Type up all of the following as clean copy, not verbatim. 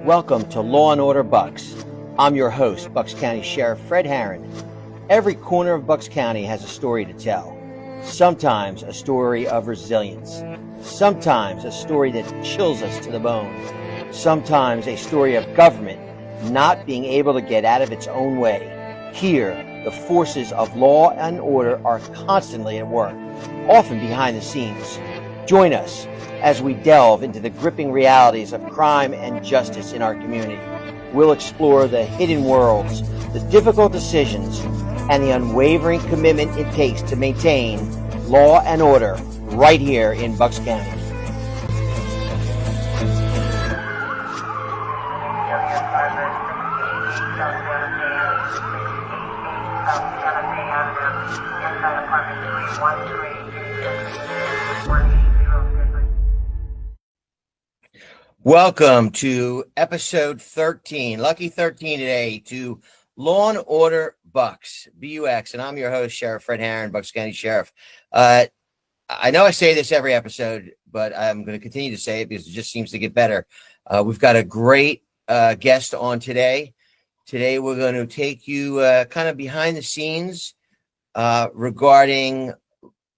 Welcome to Law and Order BUX. I'm your host, BUX County Sheriff Fred Harran. Every corner of BUX County has a story to tell. Sometimes a story of resilience. Sometimes a story that chills us to the bone. Sometimes a story of government not being able to get out of its own way. Here, the forces of law and order are constantly at work, often behind the scenes. Join us as we delve into the gripping realities of crime and justice in our community. We'll explore the hidden worlds, the difficult decisions, and the unwavering commitment it takes to maintain law and order right here in BUX County. Welcome to episode 13, lucky 13 today, to Law and Order BUX, BUX, and I'm your host, Sheriff Fred Harran, BUX County Sheriff. I know I say this every episode, but I'm going to continue to say it because it just seems to get better. We've got a great guest on today. Today, we're going to take you kind of behind the scenes regarding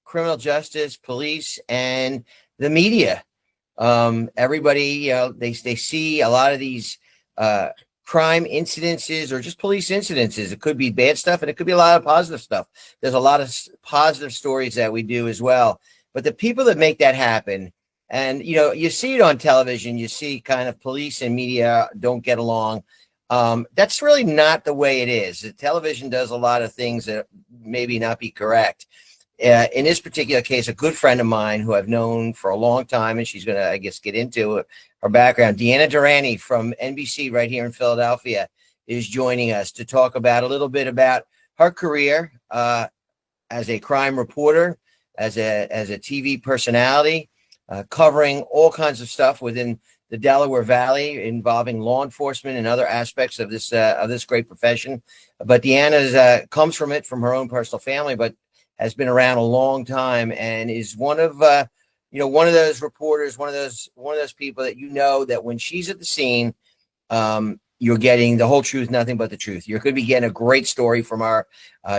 criminal justice, police, and the media. Everybody, they see a lot of these crime incidences or just police incidences. It could be bad stuff and it could be a lot of positive stuff. There's a lot of positive stories that we do as well. But the people that make that happen, and you see it on television, you see kind of police and media don't get along. That's really not the way it is. The television does a lot of things that maybe not be correct. In this particular case, a good friend of mine who I've known for a long time, and she's going to, I guess, get into her background, Deanna Durante from NBC right here in Philadelphia, is joining us to talk about a little bit about her career as a crime reporter, as a TV personality, covering all kinds of stuff within the Delaware Valley involving law enforcement and other aspects of this great profession. But Deanna comes from her own personal family, but has been around a long time and is one of those reporters, one of those people that that when she's at the scene, you're getting the whole truth, nothing but the truth. You're going to be getting a great story from her.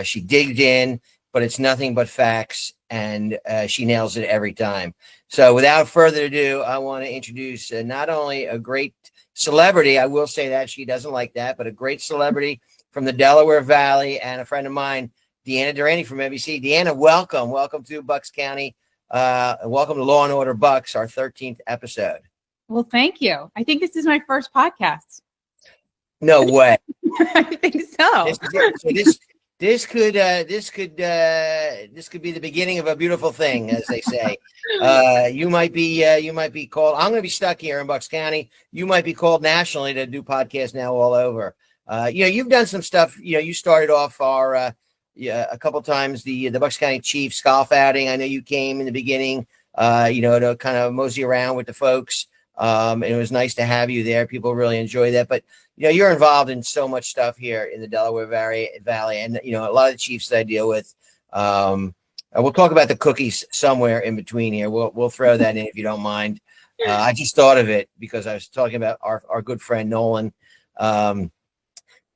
She digged in, but it's nothing but facts, and she nails it every time. So without further ado, I want to introduce not only a great celebrity, I will say that she doesn't like that, but a great celebrity from the Delaware Valley and a friend of mine, Deanna Durante from NBC. Deanna, welcome to BUX County. Welcome to Law and Order BUX, our 13th episode. Well, thank you. I think this is my first podcast. No way. I think so. This could be the beginning of a beautiful thing, as they say. You might be called. I'm going to be stuck here in BUX County. You might be called nationally to do podcasts now all over. You've done some stuff. You started off a couple times the BUX County Chiefs golf outing. I know you came in the beginning, to kind of mosey around with the folks. And it was nice to have you there. People really enjoy that. But you're involved in so much stuff here in the Delaware Valley, and a lot of the chiefs that I deal with. We'll talk about the cookies somewhere in between here. We'll throw that in if you don't mind. I just thought of it because I was talking about our good friend Nolan.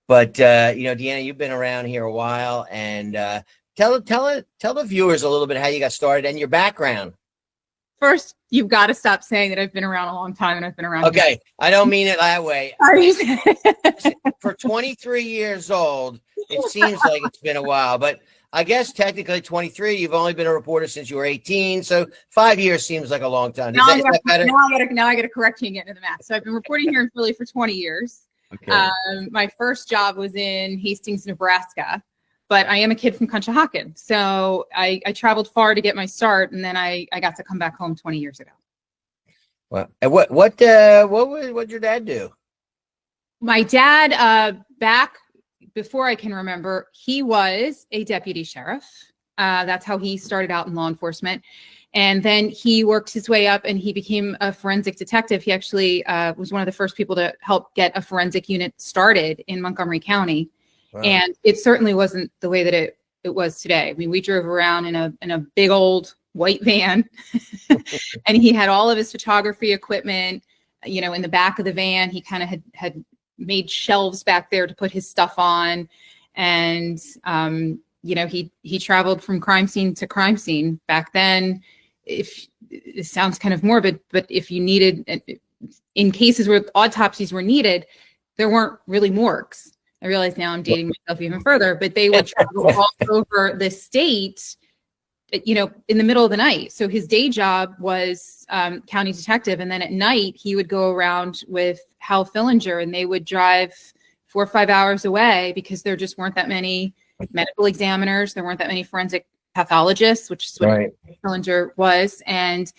But Deanna, you've been around here a while, and tell the viewers a little bit how you got started and your background. First, you've got to stop saying that I've been around a long time and I've been around. Okay, here. I don't mean it that way. For 23 years old, it seems like it's been a while, but I guess technically 23. You've only been a reporter since you were 18, so 5 years seems like a long time. Is that better? Now I got to correct you and get into the math. So I've been reporting here in Philly for 20 years. Okay. My first job was in Hastings, Nebraska, but I am a kid from Conshohocken. So I traveled far to get my start, and then I got to come back home 20 years ago. Well, and what did your dad do? My dad, back before I can remember, he was a deputy sheriff. That's how he started out in law enforcement. And then he worked his way up and he became a forensic detective. He actually was one of the first people to help get a forensic unit started in Montgomery County. Wow. And it certainly wasn't the way that it was today. I mean, we drove around in a big old white van. And he had all of his photography equipment, you know, in the back of the van. He kind of had made shelves back there to put his stuff on. And, you know, he traveled from crime scene to crime scene. Back then, if it sounds kind of morbid, but if you needed, in cases where autopsies were needed, there weren't really morgues. I realize now I'm dating myself even further, but they would travel all over the state, you know, in the middle of the night. So his day job was county detective. And then at night, he would go around with Hal Fillinger, and they would drive 4 or 5 hours away because there just weren't that many medical examiners. There weren't that many forensic pathologists, which is what Fillinger was. And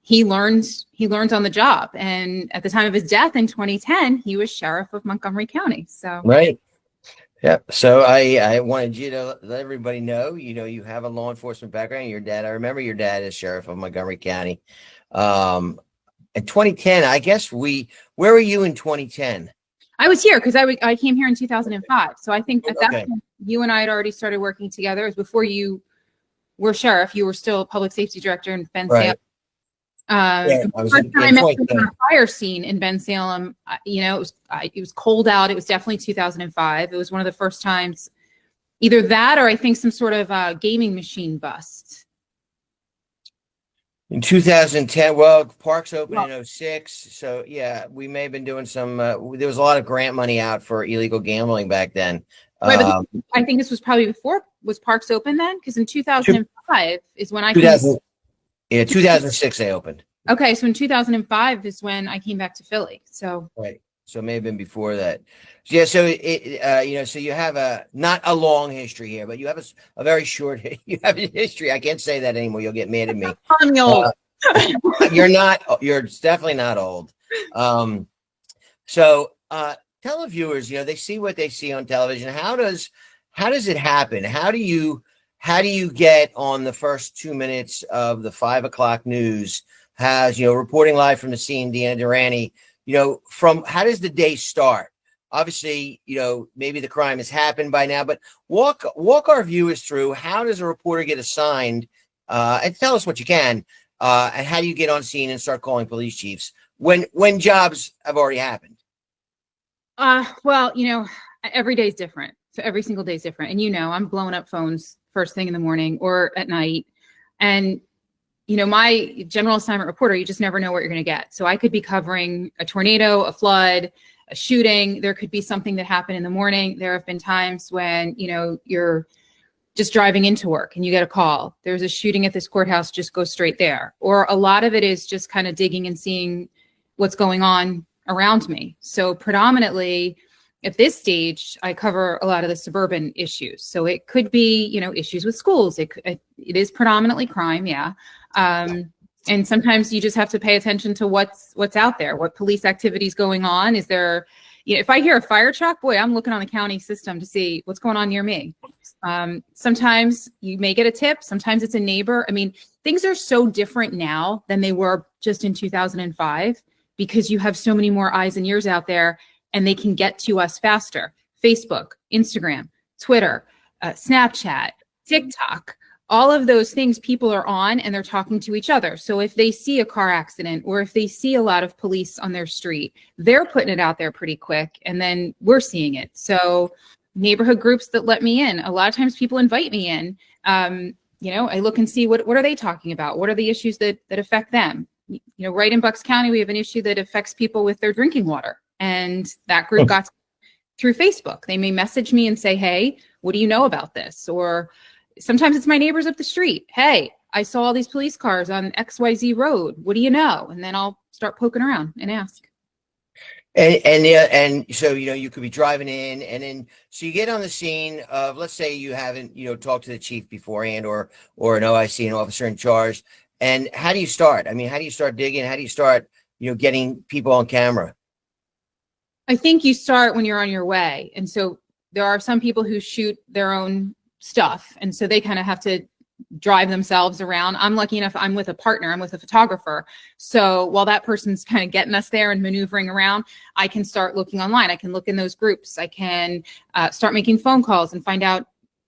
he learned on the job. And at the time of his death in 2010, he was sheriff of Montgomery County. So right. Yeah. So I wanted you to let everybody know, you know, you have a law enforcement background. Your dad, I remember your dad is sheriff of Montgomery County. In 2010, I guess where were you in 2010? I was here because I came here in 2005. So I think at that point, you and I had already started working together. It was before you were sheriff. You were still public safety director in Ben Salem. The first time I met you on a fire scene in Ben Salem, you know, it was cold out. It was definitely 2005. It was one of the first times, either that or I think some sort of gaming machine bust. In 2010, well, parks opened in 06. So yeah, we may have been doing some, there was a lot of grant money out for illegal gambling back then. Right, but I think this was probably before, was parks open then? Because in 2005 is when I 2006 they opened. Okay, so in 2005 is when I came back to Philly. So right, so it may have been before that. Yeah, so you know, so you have not a long history here, but you have a very short. You have a history. I can't say that anymore. You'll get mad at me. I'm old. You're not. You're definitely not old. So tell the viewers, you know, they see what they see on television. How does it happen? How do you get on the first 2 minutes of the 5 o'clock news? Has, you know, reporting live from the scene, Deanna Durante, you know, from how does the day start? Obviously, you know, maybe the crime has happened by now, but walk our viewers through, how does a reporter get assigned, and tell us what you can, and how do you get on scene and start calling police chiefs when jobs have already happened? Well, you know, every day is different. So every single day is different. And, you know, I'm blowing up phones first thing in the morning or at night. And, you know, my general assignment reporter, you just never know what you're going to get. So I could be covering a tornado, a flood, a shooting. There could be something that happened in the morning. There have been times when, you know, you're just driving into work and you get a call. There's a shooting at this courthouse, just go straight there. Or a lot of it is just kind of digging and seeing what's going on around me. So predominantly at this stage, I cover a lot of the suburban issues. So it could be, you know, issues with schools. It is predominantly crime. Yeah. And sometimes you just have to pay attention to what's out there, what police activity is going on. Is there, you know, if I hear a fire truck, boy, I'm looking on the county system to see what's going on near me. Sometimes you may get a tip. Sometimes it's a neighbor. I mean, things are so different now than they were just in 2005 because you have so many more eyes and ears out there and they can get to us faster. Facebook, Instagram, Twitter, Snapchat, TikTok, all of those things people are on and they're talking to each other. So if they see a car accident or if they see a lot of police on their street, they're putting it out there pretty quick and then we're seeing it. So neighborhood groups that let me in, a lot of times people invite me in. You know, I look and see what are they talking about? What are the issues that affect them? You know, right in Bucks County, we have an issue that affects people with their drinking water. And that group got through Facebook. They may message me and say, hey, what do you know about this? Or sometimes it's my neighbors up the street. Hey, I saw all these police cars on XYZ road. What do you know? And then I'll start poking around and ask. And so, you know, you could be driving in and then, so you get on the scene of, let's say you haven't, you know, talked to the chief beforehand or an OIC, an officer in charge. And how do you start? I mean, how do you start digging? How do you start, you know, getting people on camera? I think you start when you're on your way. And so there are some people who shoot their own stuff. And so they kind of have to drive themselves around. I'm lucky enough, I'm with a partner, I'm with a photographer. So while that person's kind of getting us there and maneuvering around, I can start looking online. I can look in those groups. I can start making phone calls and find out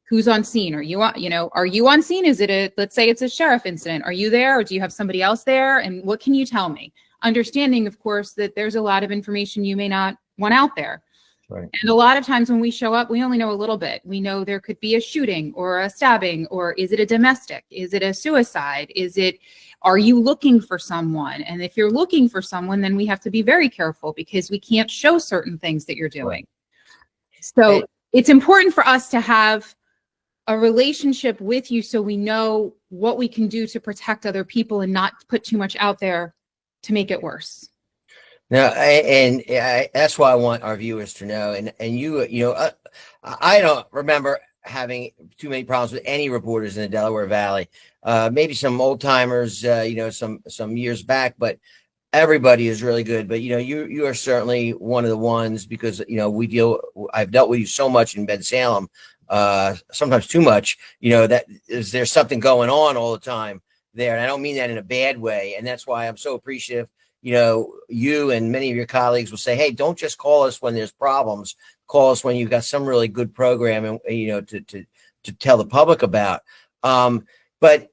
who's on scene? Are you on, are you on scene? Is it let's say it's a sheriff incident. Are you there, or do you have somebody else there? And what can you tell me? Understanding, of course, that there's a lot of information you may not want out there. Right. And a lot of times when we show up, we only know a little bit. We know there could be a shooting or a stabbing, or is it a domestic? Is it a suicide? Are you looking for someone? And if you're looking for someone, then we have to be very careful, because we can't show certain things that you're doing. So it's important for us to have a relationship with you, so we know what we can do to protect other people and not put too much out there to make it worse. Now, that's why I want our viewers to know. And I don't remember having too many problems with any reporters in the Delaware Valley. Maybe some old timers, some years back, but everybody is really good. But you are certainly one of the ones, because I've dealt with you so much in Ben-Salem, sometimes too much. There's something going on all the time there, and I don't mean that in a bad way. And that's why I'm so appreciative. You and many of your colleagues will say, hey, don't just call us when there's problems. Call us when you've got some really good program, and to tell the public about. But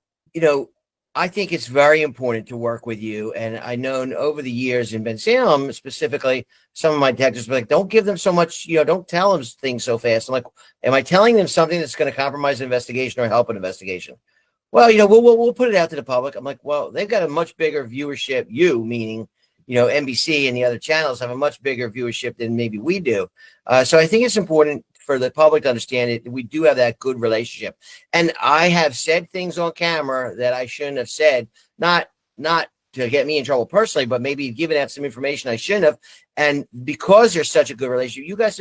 I think it's very important to work with you. And I know over the years in Ben-Salem specifically, some of my detectives were like, don't give them so much, don't tell them things so fast. I'm like, am I telling them something that's going to compromise an investigation or help an investigation? Well, we'll put it out to the public. I'm like, well, they've got a much bigger viewership. You, meaning, NBC and the other channels, have a much bigger viewership than maybe we do. So I think it's important for the public to understand it. We do have that good relationship. And I have said things on camera that I shouldn't have said, not to get me in trouble personally, but maybe giving out some information I shouldn't have. And because there's such a good relationship, you guys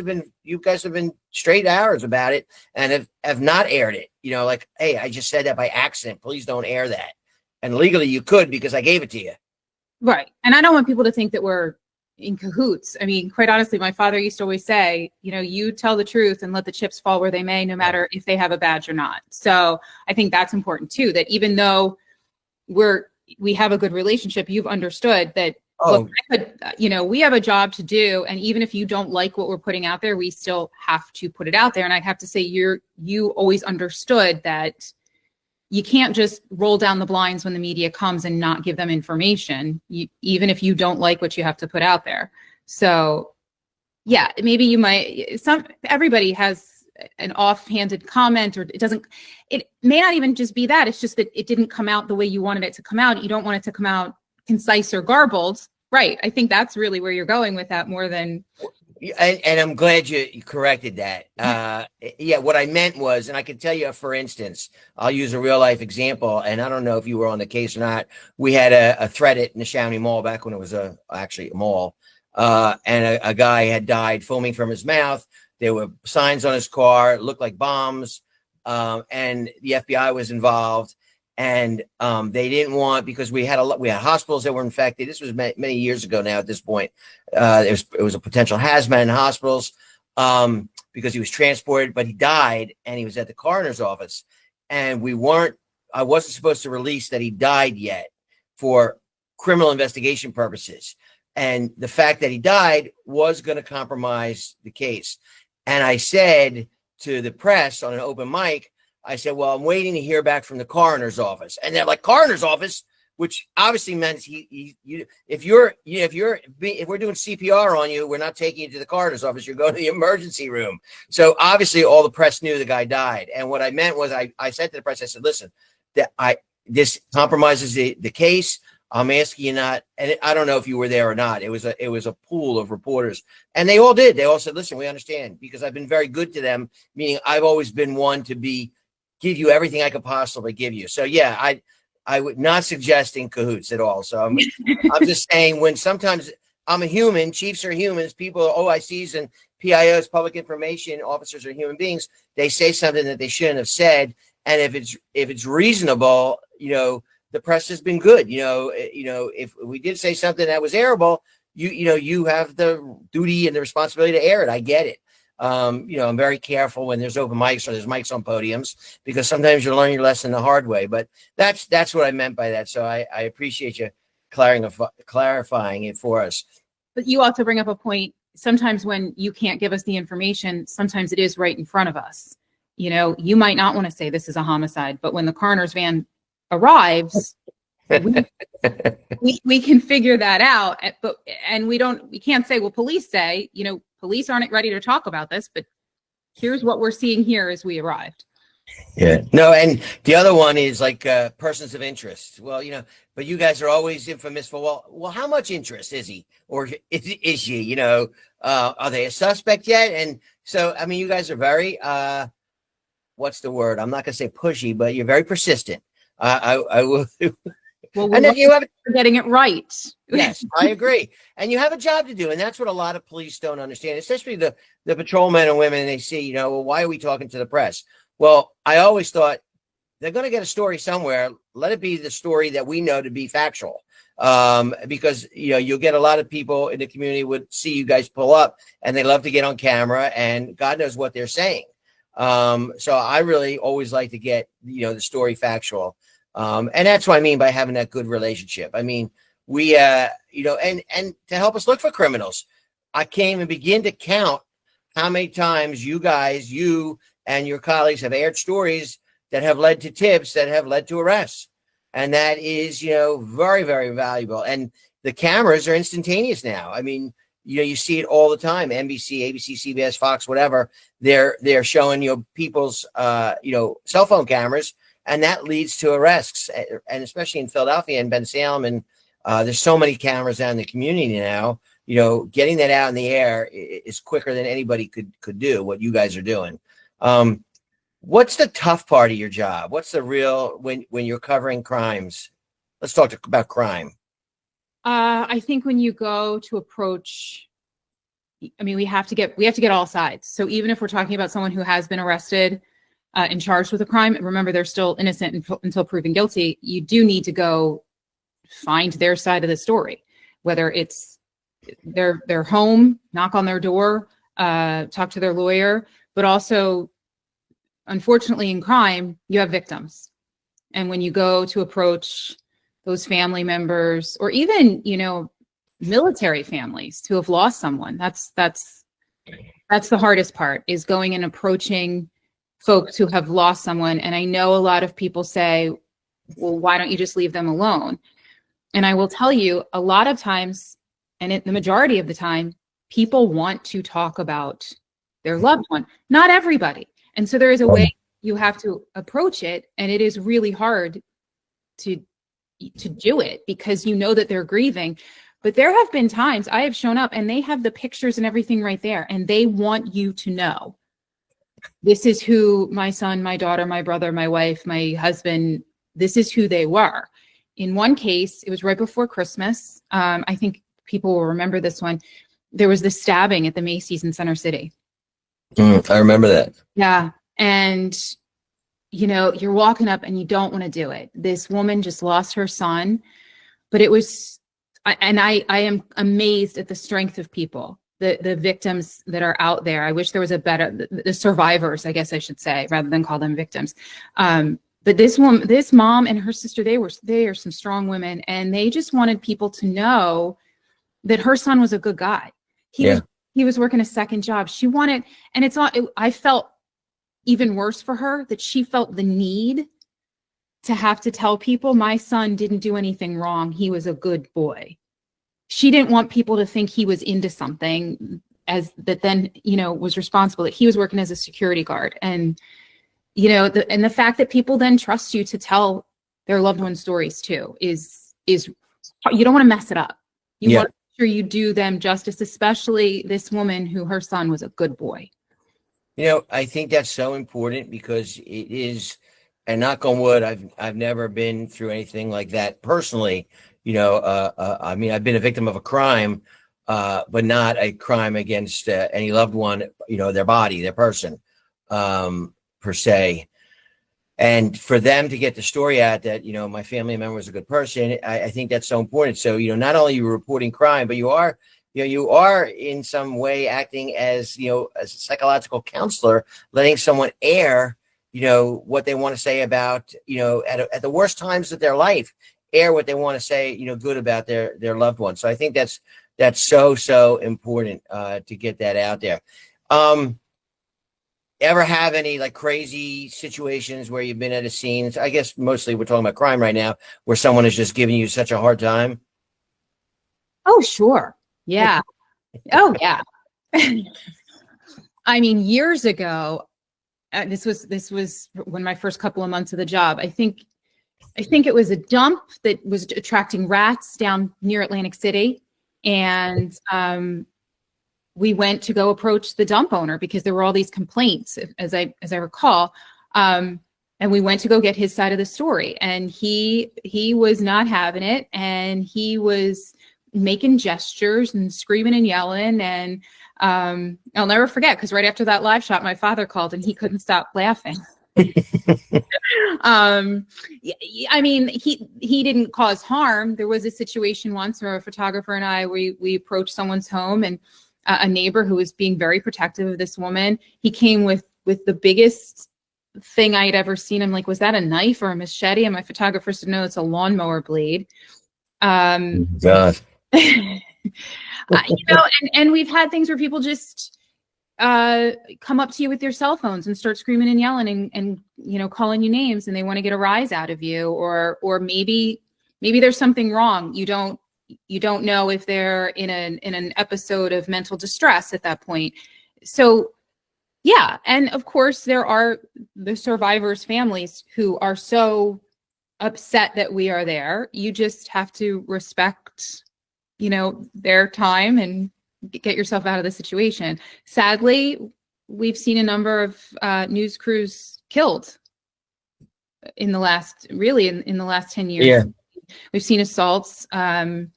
have been straight arrows about it, and have not aired it. Like, hey, I just said that by accident. Please don't air that. And legally you could, because I gave it to you. Right. And I don't want people to think that we're in cahoots. I mean, quite honestly, my father used to always say, you tell the truth and let the chips fall where they may, no matter if they have a badge or not. So I think that's important too, that even though we have a good relationship, you've understood that, look, we have a job to do. And even if you don't like what we're putting out there, we still have to put it out there. And I have to say, you always understood that you can't just roll down the blinds when the media comes and not give them information, even if you don't like what you have to put out there. So yeah, maybe you might, everybody has an offhanded comment, or it may not even just be that. It's just that it didn't come out the way you wanted it to come out. You don't want it to come out concise or garbled. Right. I think that's really where you're going with that more than. And I'm glad you corrected that. What I meant was, and I can tell you, for instance, I'll use a real life example, and I don't know if you were on the case or not. We had a threat at Neshaminy Mall back when it was actually a mall, and a guy had died foaming from his mouth. There were signs on his car, it looked like bombs, and the FBI was involved. And they didn't want, because we had hospitals that were infected. This was many years ago now. At this point, it was a potential hazmat in hospitals because he was transported, but he died, and he was at the coroner's office, and I wasn't supposed to release that he died yet for criminal investigation purposes, and the fact that he died was going to compromise the case. And I said to the press on an open mic, I said, well, I'm waiting to hear back from the coroner's office. And they're like, coroner's office, which obviously meant if we're doing CPR on you, we're not taking you to the coroner's office. You're going to the emergency room. So obviously all the press knew the guy died. And what I meant was I said to the press, I said, listen, this compromises the case. I'm asking you not, and I don't know if you were there or not. It was a pool of reporters, and they all did. They all said, listen, we understand, because I've been very good to them, meaning I've always been one to give you everything I could possibly give you. So yeah, I would not suggesting cahoots at all. So I'm just saying, when sometimes I'm a human, chiefs are humans, people, OICs and PIOs, public information officers, are human beings. They say something that they shouldn't have said. And if it's reasonable, the press has been good. If we did say something that was airable, you have the duty and the responsibility to air it. I get it. I'm very careful when there's open mics or there's mics on podiums, because sometimes you learn your lesson the hard way. But that's what I meant by that. So I appreciate you clarifying it for us. But you also bring up a point. Sometimes when you can't give us the information, sometimes it is right in front of us. You know, you might not want to say this is a homicide, but when the coroner's van arrives, we can figure that out. But we can't say, well, police say, you know, police aren't ready to talk about this, but here's what we're seeing here as we arrived. Yeah. No, and the other one is like persons of interest. Well, you know, but you guys are always infamous for, well, how much interest is he or is she? You know, are they a suspect yet? And so, I mean, you guys are very, what's the word? I'm not going to say pushy, but you're very persistent. I will. Well, And then you have getting it right. Yes, I agree. And you have a job to do. And that's what a lot of police don't understand, especially the patrolmen and women. They see, you know, well, why are we talking to the press? Well, I always thought they're going to get a story somewhere. Let it be the story that we know to be factual. Because, you know, you'll get a lot of people in the community would see you guys pull up and they love to get on camera and God knows what they're saying. So I really always like to get, you know, the story factual. And that's what I mean by having that good relationship. I mean, we, you know, and to help us look for criminals, I can't even begin to count how many times you guys, you and your colleagues have aired stories that have led to tips that have led to arrests. And that is, you know, very, very valuable. And the cameras are instantaneous now. I mean, you know, you see it all the time. NBC, ABC, CBS, Fox, whatever. They're showing, you know, people's, you know, cell phone cameras, and that leads to arrests. And especially in Philadelphia and Ben Salem, and there's so many cameras out in the community now. You know, getting that out in the air is quicker than anybody could do what you guys are doing. What's the tough part of your job? What's the real when you're covering crimes? Let's talk about crime. I think when you go to approach, I mean, we have to get all sides. So even if we're talking about someone who has been arrested and charged with a crime, remember they're still innocent until proven guilty. You do need to go find their side of the story, whether it's their home, knock on their door, talk to their lawyer, but also, unfortunately, in crime, you have victims. And when you go to approach those family members, or even, you know, military families who have lost someone, that's the hardest part, is going and approaching folks who have lost someone. And I know a lot of people say, well, why don't you just leave them alone? And I will tell you, a lot of times, and the majority of the time, people want to talk about their loved one. Not everybody. And so there is a way you have to approach it. And it is really hard to do it because you know that they're grieving. But there have been times I have shown up and they have the pictures and everything right there. And they want you to know, this is who my son, my daughter, my brother, my wife, my husband, this is who they were. In one case, it was right before Christmas. I think people will remember this one. There was this stabbing at the Macy's in Center City. I remember that. Yeah. And, you know, you're walking up and you don't want to do it. This woman just lost her son, but it was, and I am amazed at the strength of people, the victims that are out there. I wish there was a better, the survivors, I guess I should say, rather than call them victims. But this mom and her sister, they are some strong women, and they just wanted people to know that her son was a good guy. He was working a second job. She wanted, and I felt even worse for her that she felt the need to have to tell people, my son didn't do anything wrong. He was a good boy. She didn't want people to think he was into something that then, you know, was responsible, that he was working as a security guard. And, you know, the fact that people then trust you to tell their loved one's stories too is you don't want to mess it up. You want to make sure you do them justice, especially this woman who her son was a good boy. You know, I think that's so important because it is, and knock on wood, I've never been through anything like that personally. You know, I mean, I've been a victim of a crime, but not a crime against any loved one, you know, their body, their person, per se. And for them to get the story out that, you know, my family member was a good person, I think that's so important. So, you know, not only you're reporting crime, but you are in some way acting as, you know, as a psychological counselor, letting someone air, you know, what they want to say about, you know, at the worst times of their life, air what they want to say, you know, good about their loved one. So I think that's so important to get that out there. ever have any like crazy situations where you've been at a scene? I guess mostly we're talking about crime right now, where someone is just giving you such a hard time. Oh, sure. Yeah. Oh, yeah. I mean, years ago, this was when my first couple of months of the job. I think it was a dump that was attracting rats down near Atlantic City, and we went to go approach the dump owner because there were all these complaints, as I recall. And we went to go get his side of the story, and he was not having it, and he was making gestures and screaming and yelling. And I'll never forget, because right after that live shot, my father called and he couldn't stop laughing. I mean, he didn't cause harm. There was a situation once where a photographer and I, we approached someone's home, and a neighbor who was being very protective of this woman, he came with the biggest thing I had ever seen. I'm like, was that a knife or a machete? And my photographer said, no, it's a lawnmower blade. God. And we've had things where people just come up to you with their cell phones and start screaming and yelling and calling you names, and they want to get a rise out of you, or maybe there's something wrong. You don't know if they're in an episode of mental distress at that point. So yeah, and of course there are the survivors' families who are so upset that we are there. You just have to respect their time and get yourself out of the situation. Sadly, we've seen a number of news crews killed in the last 10 years. Yeah. We've seen assaults. I've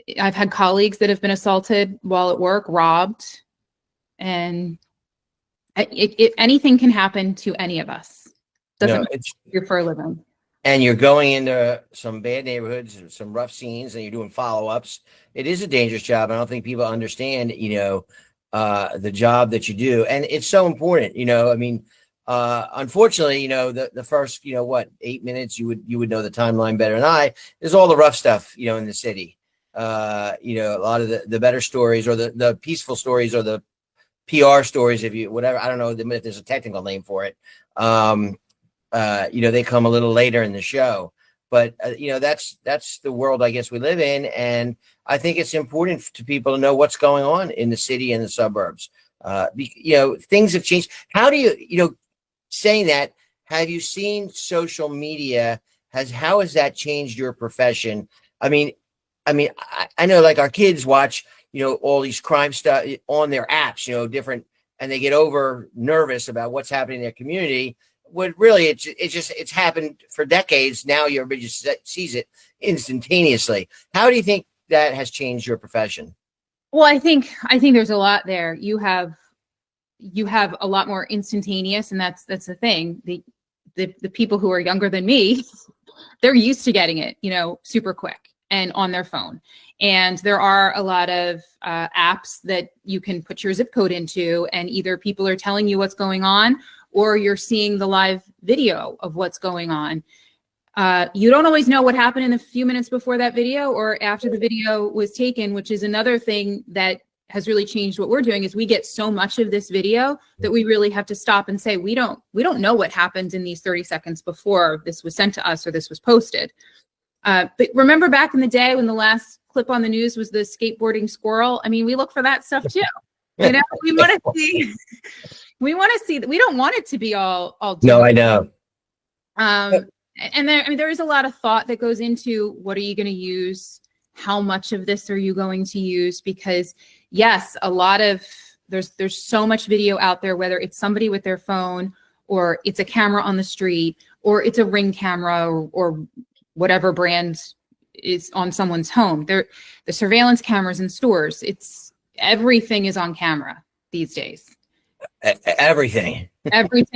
had colleagues that have been assaulted while at work, robbed, and anything can happen to any of us. Doesn't matter if you're for a living. And you're going into some bad neighborhoods, some rough scenes, and you're doing follow-ups. It is a dangerous job. I don't think people understand, the job that you do. And it's so important, I mean, unfortunately, the first, 8 minutes, you would know the timeline better than I. There's all the rough stuff, in the city. A lot of the better stories, or the peaceful stories, or the PR stories, whatever. I don't know if there's a technical name for it. They come a little later in the show, but that's the world I guess we live in. And I think it's important to people to know what's going on in the city and the suburbs. Things have changed. How do you, saying that, have you seen social media? How has that changed your profession? I mean, I know like our kids watch, all these crime stuff on their apps, different, and they get over nervous about what's happening in their community. What really it's happened for decades now. Everybody just sees it instantaneously. How do you think that has changed your profession? Well, I think there's a lot there. You have a lot more instantaneous, and that's the thing. The people who are younger than me, they're used to getting it, super quick and on their phone. And there are a lot of apps that you can put your zip code into, and either people are telling you what's going on, or you're seeing the live video of what's going on. You don't always know what happened in the few minutes before that video or after the video was taken, which is another thing that has really changed what we're doing. Is we get so much of this video that we really have to stop and say, we don't know what happened in these 30 seconds before this was sent to us or this was posted. But remember back in the day when the last clip on the news was the skateboarding squirrel? I mean, we look for that stuff too. We want to see. We want to see that. We don't want it to be all. No, I know. And there is a lot of thought that goes into what are you going to use? How much of this are you going to use? Because yes, there's so much video out there, whether it's somebody with their phone, or it's a camera on the street, or it's a Ring camera, or whatever brand is on someone's home. The surveillance cameras in stores, everything is on camera these days. Everything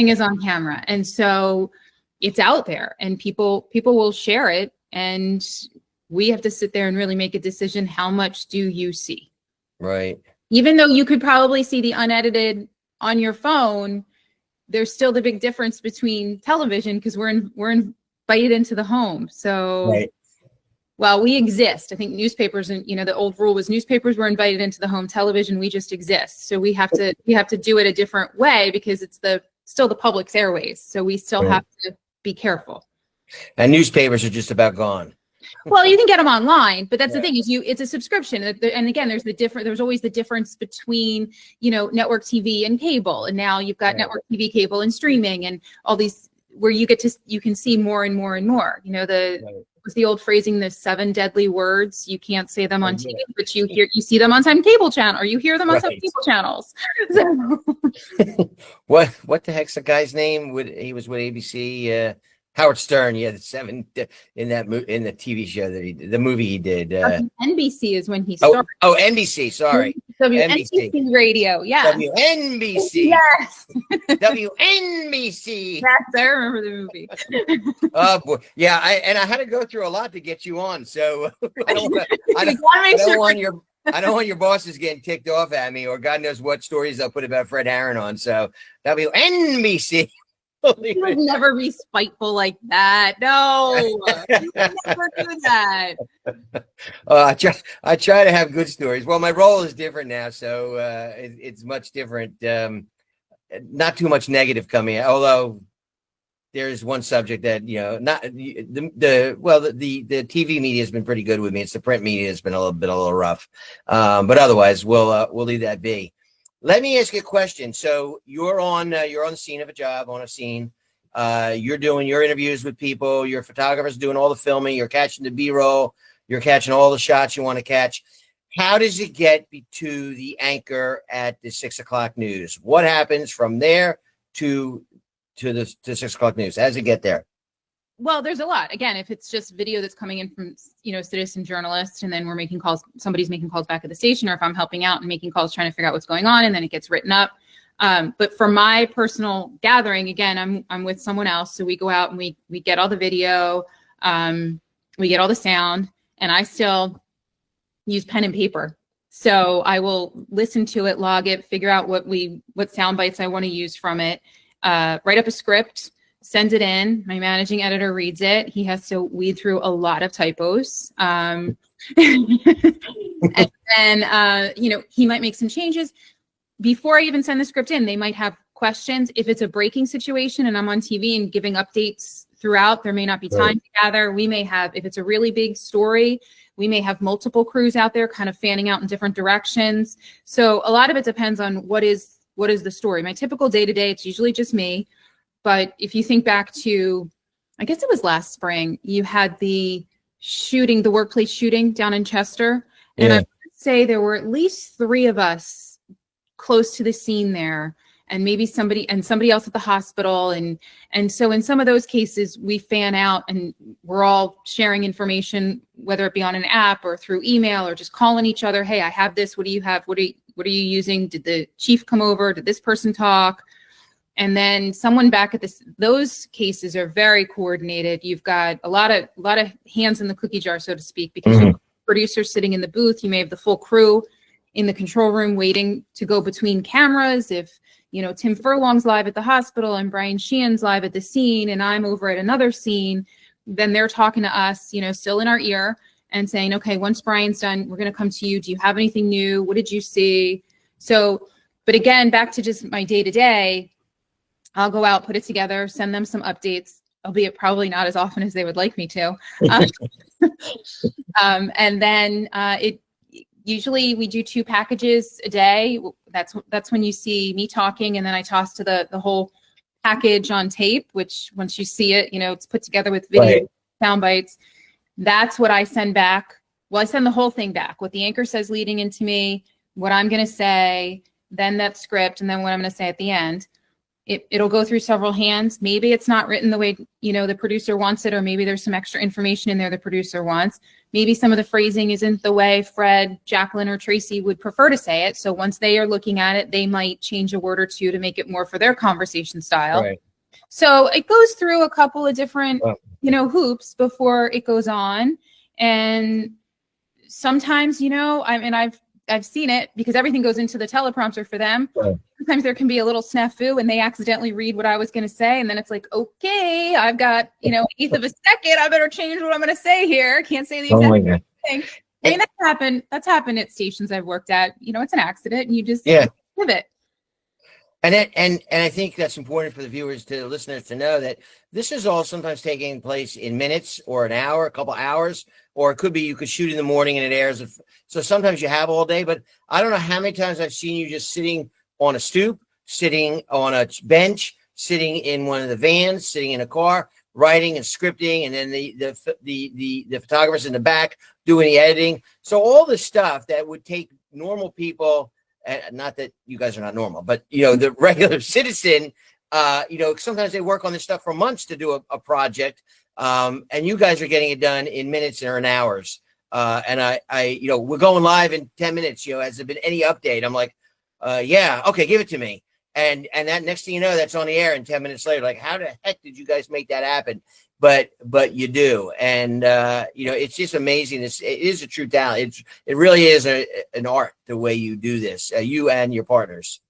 is on camera, and so it's out there, and people will share it, and we have to sit there and really make a decision. How much do you see? Right. Even though you could probably see the unedited on your phone, there's still the big difference between television, because we're invited into the home. So right. Well, we exist. I think newspapers, and the old rule was newspapers were invited into the home, television, we just exist. So we have to do it a different way because it's still the public's airways. So we still have to be careful. And newspapers are just about gone. Well, you can get them online, but that's the thing is it's a subscription. And again, there's always the difference between, network TV and cable. And now you've got network TV, cable, and streaming, and all these where you can see more and more and more. Was the old phrasing, the 7 deadly words. You can't say them on TV, but you see them on some cable channel, or you hear them on some cable channels. So. What the heck's the guy's name? He was with ABC. Howard Stern, the 7 in the TV show that the movie he did. NBC is when he started. Oh, NBC. Sorry, NBC radio. Yeah. WNBC. Yes. WNBC. Yes, I remember the movie. Oh boy, yeah. I had to go through a lot to get you on, so I don't want your bosses getting ticked off at me, or God knows what stories I'll put about Fred Harran on. So WNBC. You would never be spiteful like that. No, you would never do that. I try to have good stories. Well, my role is different now, so it's much different. Not too much negative coming out, although there's one subject that not the TV media has been pretty good with me. It's the print media has been a little rough, but otherwise we'll leave that be. Let me ask you a question. So you're on the scene of a job, on a scene. You're doing your interviews with people. Your photographer's doing all the filming. You're catching the B-roll. You're catching all the shots you want to catch. How does it get to the anchor at the 6 o'clock news? What happens from there to the 6 o'clock news? How does it get there? Well, there's a lot. Again, if it's just video that's coming in from, citizen journalists, and then we're making calls, somebody's making calls back at the station, or if I'm helping out and making calls, trying to figure out what's going on, and then it gets written up. But for my personal gathering, again, I'm with someone else. So we go out and we get all the video, we get all the sound, and I still use pen and paper. So I will listen to it, log it, figure out what sound bites I want to use from it, write up a script, send it in. My managing editor reads it. He has to weed through a lot of typos. And then, he might make some changes. Before I even send the script in, they might have questions. If it's a breaking situation and I'm on TV and giving updates throughout, there may not be time to gather. We may have, if it's a really big story, we may have multiple crews out there kind of fanning out in different directions. So a lot of it depends on what is the story. My typical day-to-day, it's usually just me. But if you think back to, I guess it was last spring, you had the workplace shooting down in Chester. And I would say there were at least 3 of us close to the scene there, and maybe somebody else at the hospital. And so in some of those cases, we fan out and we're all sharing information, whether it be on an app or through email or just calling each other. Hey, I have this. What do you have? What are you using? Did the chief come over? Did this person talk? And then someone back at those cases are very coordinated. You've got a lot of hands in the cookie jar, so to speak, because you have producers sitting in the booth. You may have the full crew in the control room waiting to go between cameras. If, Tim Furlong's live at the hospital and Brian Sheehan's live at the scene and I'm over at another scene, then they're talking to us, still in our ear and saying, okay, once Brian's done, we're going to come to you. Do you have anything new? What did you see? So, but again, back to just my day-to-day, I'll go out, put it together, send them some updates, albeit probably not as often as they would like me to. And then usually we do 2 packages a day. That's when you see me talking, and then I toss to the whole package on tape, which once you see it, it's put together with video, sound bites. That's what I send back. Well, I send the whole thing back. What the anchor says leading into me, what I'm going to say, then that script, and then what I'm going to say at the end. It'll go through several hands. Maybe it's not written the way, the producer wants it, or maybe there's some extra information in there the producer wants. Maybe some of the phrasing isn't the way Fred, Jacqueline, or Tracy would prefer to say it. So once they are looking at it, they might change a word or two to make it more for their conversation style. Right. So it goes through a couple of different, hoops before it goes on. And sometimes, I've seen it because everything goes into the teleprompter for them. Right. Sometimes there can be a little snafu and they accidentally read what I was going to say. And then it's like, okay, I've got, an eighth of a second. I better change what I'm going to say here. Can't say the Oh my exact God. thing. I mean, that's happened at stations I've worked at. It's an accident and you just pivot. And I think that's important for the viewers, to the listeners, to know that this is all sometimes taking place in minutes or an hour, a couple hours, or it could be you could shoot in the morning and it airs. So sometimes you have all day, but I don't know how many times I've seen you just sitting on a stoop, sitting on a bench, sitting in one of the vans, sitting in a car, writing and scripting, and then the photographers in the back doing the editing. So all the stuff that would take normal people. Not that you guys are not normal, but the regular citizen, sometimes they work on this stuff for months to do a project, and you guys are getting it done in minutes or in hours. And I we're going live in 10 minutes. Has there been any update? I'm like, yeah, okay, give it to me. And that next thing you know, that's on the air. And 10 minutes later, like, how the heck did you guys make that happen? But you do. And, it's just amazing. It is a true talent. It really is an art, the way you do this, you and your partners.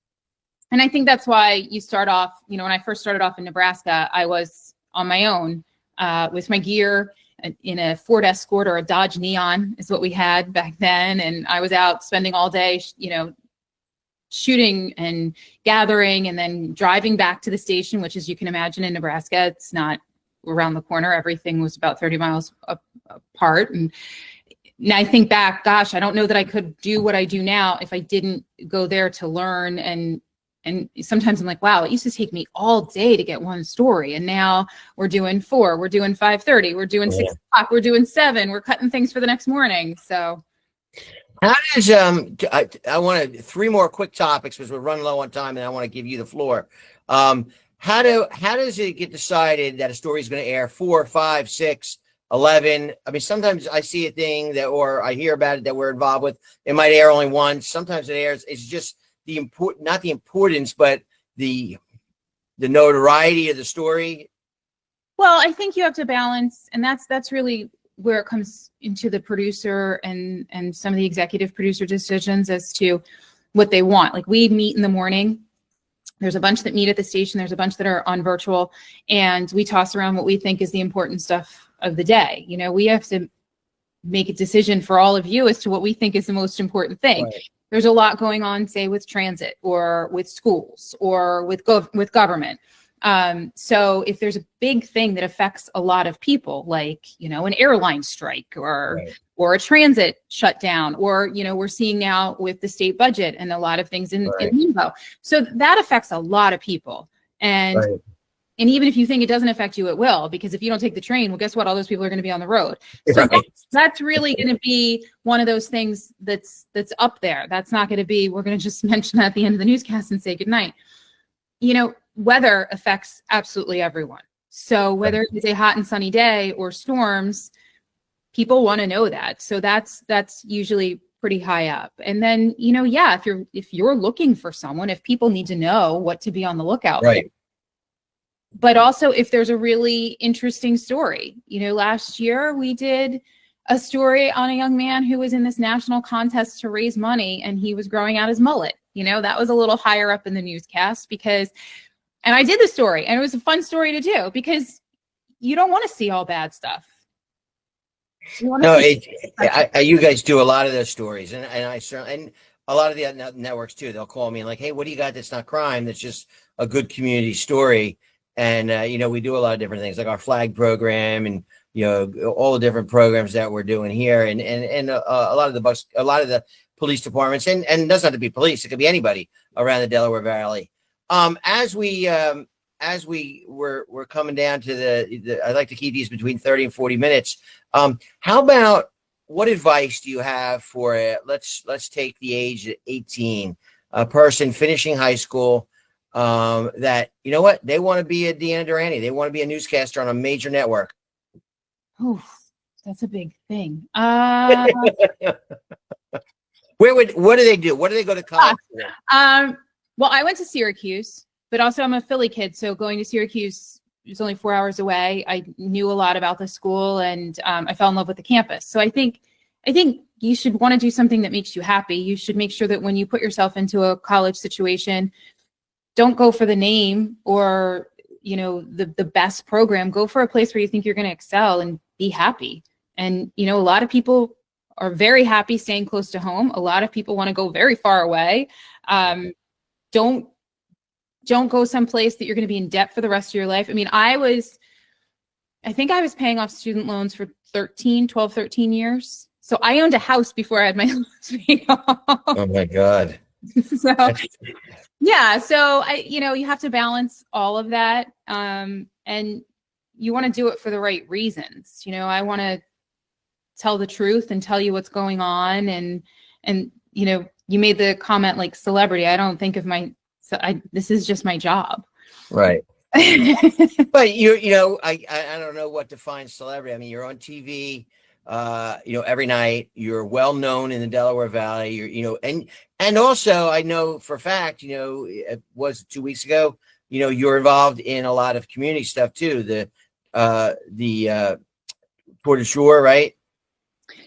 And I think that's why you start off, when I first started off in Nebraska, I was on my own with my gear in a Ford Escort, or a Dodge Neon is what we had back then. And I was out spending all day, shooting and gathering, and then driving back to the station, which, as you can imagine, in Nebraska, it's not around the corner. Everything was about 30 miles apart. And now I think back, gosh, I don't know that I could do what I do now if I didn't go there to learn. And sometimes I'm like, wow, it used to take me all day to get one story. And now we're doing 4, we're doing 5:30, we're doing 6 o'clock, we're doing 7, we're cutting things for the next morning. So how does I want 3 more quick topics because we're running low on time, and I want to give you the floor. How does it get decided that a story is going to air 4, 5, 6, 11? I mean, sometimes I see a thing or I hear about it that we're involved with. It might air only once. Sometimes it airs. It's just not the importance, but the notoriety of the story. Well, I think you have to balance, and that's really where it comes into the producer and some of the executive producer decisions as to what they want. Like, we meet in the morning. There's a bunch that meet at the station. There's a bunch that are on virtual, and we toss around what we think is the important stuff of the day. We have to make a decision for all of you as to what we think is the most important thing. Right. There's a lot going on, say, with transit or with schools or with government. So if there's a big thing that affects a lot of people, like, an airline strike or a transit shutdown, or, we're seeing now with the state budget and a lot of things in limbo. So that affects a lot of people. And even if you think it doesn't affect you, it will, because if you don't take the train, well, guess what? All those people are going to be on the road. So that's really going to be one of those things that's up there. That's not going to be, we're going to just mention that at the end of the newscast and say goodnight. Weather affects absolutely everyone. So whether it's a hot and sunny day or storms, people want to know that. So that's usually pretty high up. And then, if you're looking for someone, if people need to know what to be on the lookout for. But also if there's a really interesting story. Last year we did a story on a young man who was in this national contest to raise money, and he was growing out his mullet. That was a little higher up in the newscast and I did the story, and it was a fun story to do because you don't want to see all bad stuff. No, you guys do a lot of those stories, and I certainly, and a lot of the networks too. They'll call me and like, hey, what do you got that's not crime? That's just a good community story. And we do a lot of different things, like our flag program, and all the different programs that we're doing here, and a lot of the BUX, a lot of the police departments, and it doesn't have to be police; it could be anybody around the Delaware Valley. As we're coming down to I'd like to keep these between 30 and 40 minutes. How about, what advice do you have for let's take the age of 18, a person finishing high school, that, they want to be a Deanna Durante, they want to be a newscaster on a major network? Oh, that's a big thing. What do they do? What do they go to college for? Well, I went to Syracuse, but also I'm a Philly kid. So going to Syracuse was only 4 hours away. I knew a lot about the school, and I fell in love with the campus. So I think you should want to do something that makes you happy. You should make sure that when you put yourself into a college situation, don't go for the name or, the best program. Go for a place where you think you're going to excel and be happy. And, a lot of people are very happy staying close to home. A lot of people want to go very far away. Don't go someplace that you're going to be in debt for the rest of your life. I mean, I think I was paying off student loans for 12, 13 years. So I owned a house before I had my loans paid off. Oh my God. So yeah. So you have to balance all of that. And you want to do it for the right reasons. I want to tell the truth and tell you what's going on. And you made the comment like celebrity. I don't think of this is just my job. Right. But I don't know what defines celebrity. I mean, you're on TV, every night. You're well known in the Delaware Valley. And also I know for a fact, it was 2 weeks ago, you're involved in a lot of community stuff too. The portrayed, right?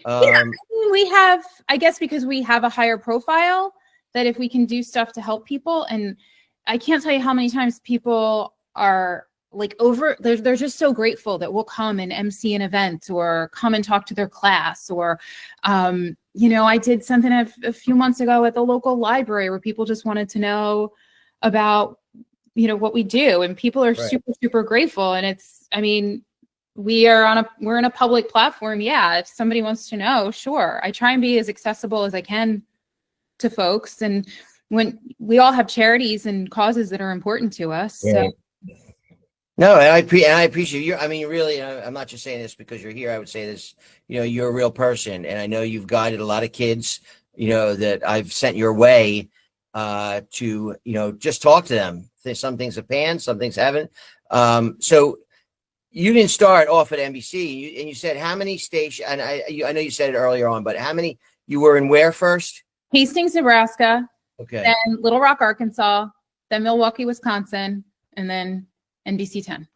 Yeah, we have, I guess, because we have a higher profile, that if we can do stuff to help people, and I can't tell you how many times people are like they're just so grateful that we'll come and MC an event or come and talk to their class, or I did something a few months ago at the local library where people just wanted to know about what we do, and people are super, super grateful. And we're in a public platform. Yeah, if somebody wants to know, sure. I try and be as accessible as I can to folks, and when we all have charities and causes that are important to us. So. No, and I appreciate you. I mean, really, I'm not just saying this because you're here. I would say this, you're a real person, and I know you've guided a lot of kids, that I've sent your way, to, just talk to them. Some things have panned, some things haven't. So you didn't start off at NBC, and you said how many stations, and I know you said it earlier on, but how many, you were in where first? Hastings, Nebraska. Okay. Then Little Rock, Arkansas, then Milwaukee, Wisconsin, and then NBC 10.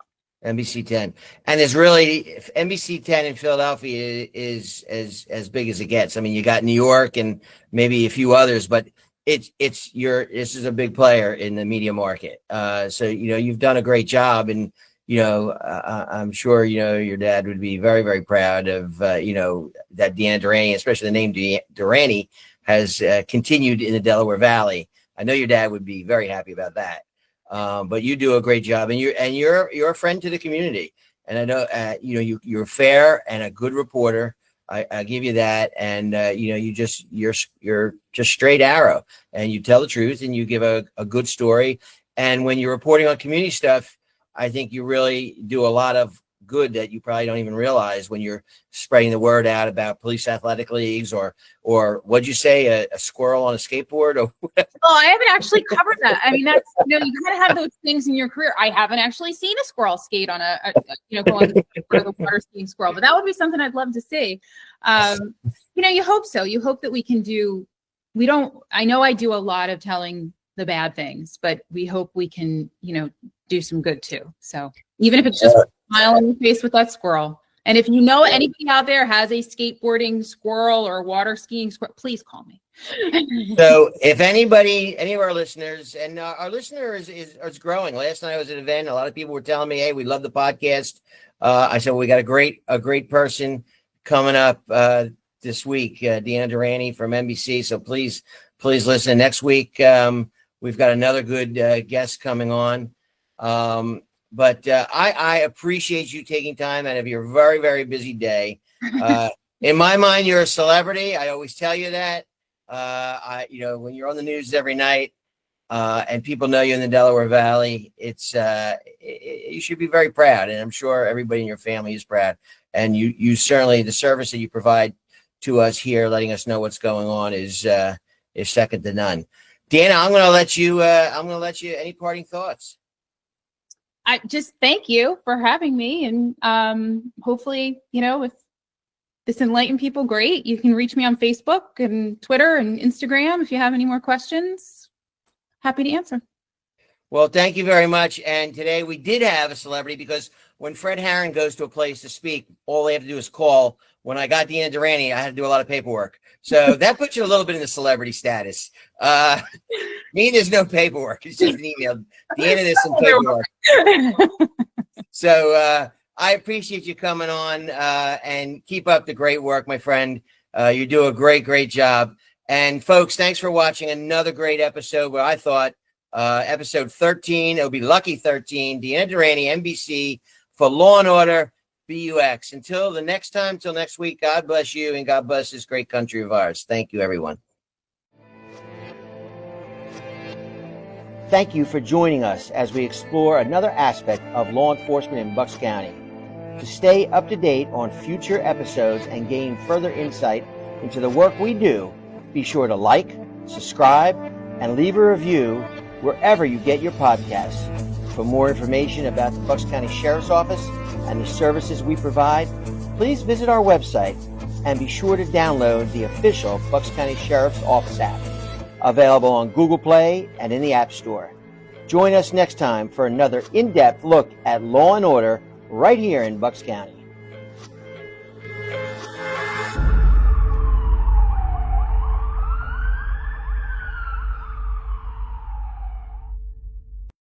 NBC 10. And there's really, NBC 10 in Philadelphia is as big as it gets. I mean, you got New York and maybe a few others, but this is a big player in the media market. So, you've done a great job, and, I'm sure, your dad would be very, very proud of, that Deanna Durante, especially the name Durante, has continued in the Delaware Valley. I know your dad would be very happy about that. But you do a great job, and you're a friend to the community. And I know, you're fair and a good reporter. I give you that. And, you're just straight arrow, and you tell the truth, and you give a good story. And when you're reporting on community stuff, I think you really do a lot of good that you probably don't even realize when you're spreading the word out about police athletic leagues, or what'd you say, a squirrel on a skateboard, or whatever. Oh, I haven't actually covered that. I mean, that's, you kind of have those things in your career. I haven't actually seen a squirrel skate on go on the water skiing squirrel, but that would be something I'd love to see. You hope so. You hope that we can I know I do a lot of telling the bad things, but we hope we can, do some good too. So even if it's just a smile on your face with that squirrel. And if anybody out there has a skateboarding squirrel or a water skiing squirrel, please call me. So if any of our listeners, and our listener is growing. Last night I was at an event. A lot of people were telling me, hey, we love the podcast. I said, well, we got a great person coming up this week, Deanna Durante from NBC. So please listen. Next week, we've got another good guest coming on. But I appreciate you taking time out of your very, very busy day. In my mind, you're a celebrity. I always tell you that. When you're on the news every night, and people know you in the Delaware Valley, you should be very proud. And I'm sure everybody in your family is proud. And you certainly, the service that you provide to us here, letting us know what's going on, is second to none. Deanna, I'm going to let you, any parting thoughts? I just thank you for having me. And hopefully, if this enlightened people, great. You can reach me on Facebook and Twitter and Instagram if you have any more questions. Happy to answer. Well, thank you very much. And today we did have a celebrity, because when Fred Harran goes to a place to speak, all they have to do is call when I got Deanna Durante, I had to do a lot of paperwork. So that puts you a little bit in the celebrity status. Me, there's no paperwork. It's just an email. Deanna, there's some paperwork. So I appreciate you coming on and keep up the great work, my friend. You do a great job. And folks, thanks for watching another great episode where I thought episode 13, it'll be lucky 13, Deanna Durante, NBC, for Law and Order, BUX. Until the next time, till next week, God bless you and God bless this great country of ours. Thank you, everyone. Thank you for joining us as we explore another aspect of law enforcement in Bucks County. To stay up to date on future episodes and gain further insight into the work we do, be sure to like, subscribe, and leave a review wherever you get your podcasts. For more information about the Bucks County Sheriff's Office and the services we provide, please visit our website and be sure to download the official Bucks County Sheriff's Office app, available on Google Play and in the App Store. Join us next time for another in-depth look at law and order right here in Bucks County.